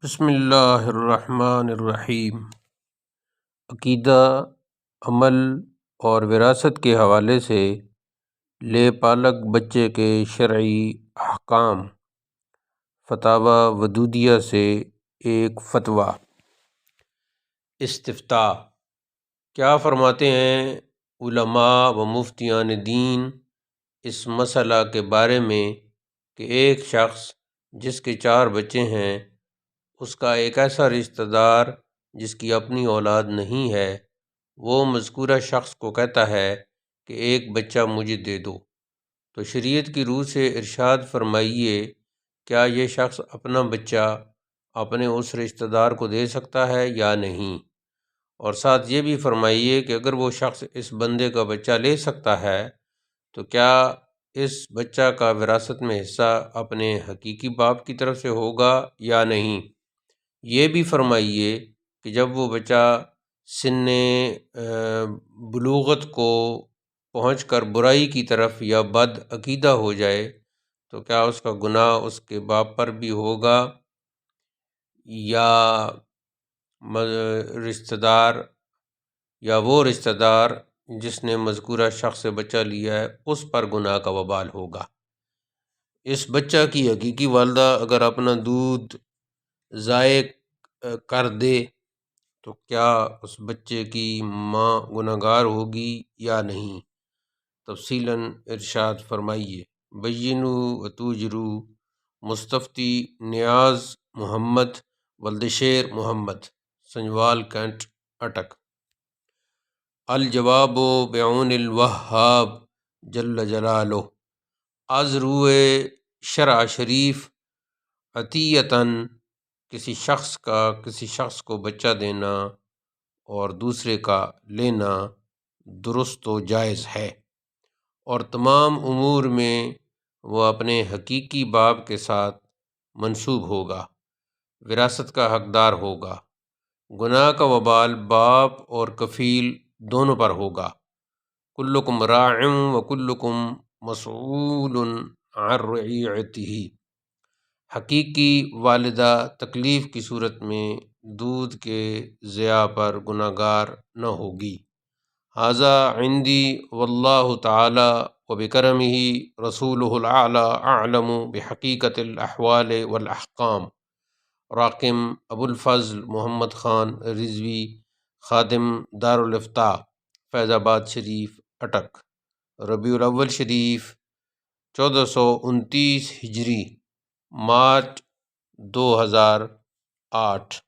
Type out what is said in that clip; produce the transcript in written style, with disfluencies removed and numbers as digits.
بسم اللہ الرحمن الرحیم۔ عقیدہ، عمل اور وراثت کے حوالے سے لے پالک بچے کے شرعی احکام۔ فتاوی ودودیہ سے ایک فتویٰ۔ استفتاء۔ کیا فرماتے ہیں علماء و مفتیان دین اس مسئلہ کے بارے میں کہ ایک شخص جس کے 4 بچے ہیں، اس کا ایک ایسا رشتہ دار جس کی اپنی اولاد نہیں ہے، وہ مذکورہ شخص کو کہتا ہے کہ ایک بچہ مجھے دے دو، تو شریعت کی روح سے ارشاد فرمائیے کیا یہ شخص اپنا بچہ اپنے اس رشتہ دار کو دے سکتا ہے یا نہیں؟ اور ساتھ یہ بھی فرمائیے کہ اگر وہ شخص اس بندے کا بچہ لے سکتا ہے تو کیا اس بچہ کا وراثت میں حصہ اپنے حقیقی باپ کی طرف سے ہوگا یا نہیں؟ یہ بھی فرمائیے کہ جب وہ بچہ سن بلوغت کو پہنچ کر برائی کی طرف یا بد عقیدہ ہو جائے تو کیا اس کا گناہ اس کے باپ پر بھی ہوگا یا رشتہ دار یا وہ رشتہ دار جس نے مذکورہ شخص سے بچہ لیا ہے اس پر گناہ کا وبال ہوگا؟ اس بچہ کی حقیقی والدہ اگر اپنا دودھ ضائع کر دے تو کیا اس بچے کی ماں گناہ گار ہوگی یا نہیں؟ تفصیلاً ارشاد فرمائیے۔ بینوا وتوجرو، مستفتی نیاز محمد ولدشیر محمد، سنجوال کینٹ، اٹک۔ الجواب بعون الوہاب جل جلالہ۔ از روئے شرع شریف عطیتاً کسی شخص کو بچہ دینا اور دوسرے کا لینا درست و جائز ہے، اور تمام امور میں وہ اپنے حقیقی باپ کے ساتھ منسوب ہوگا، وراثت کا حقدار ہوگا۔ گناہ کا وبال باپ اور کفیل دونوں پر ہوگا۔ کلکم راع و کلکم مسئول عن رعیتہ۔ حقیقی والدہ تکلیف کی صورت میں دودھ کے ضیاع پر گناہ گار نہ ہوگی۔ ھذا عندی واللہ تعالی وبکرمہ رسولہ الاعلی اعلم بحقیقت الاحوال والاحکام۔ راقم ابوالفضل محمد خان رضوی، خادم دارالافتاء، فیض آباد شریف، اٹک۔ ربیع الاول شریف 1429 ہجری، مارچ 2008۔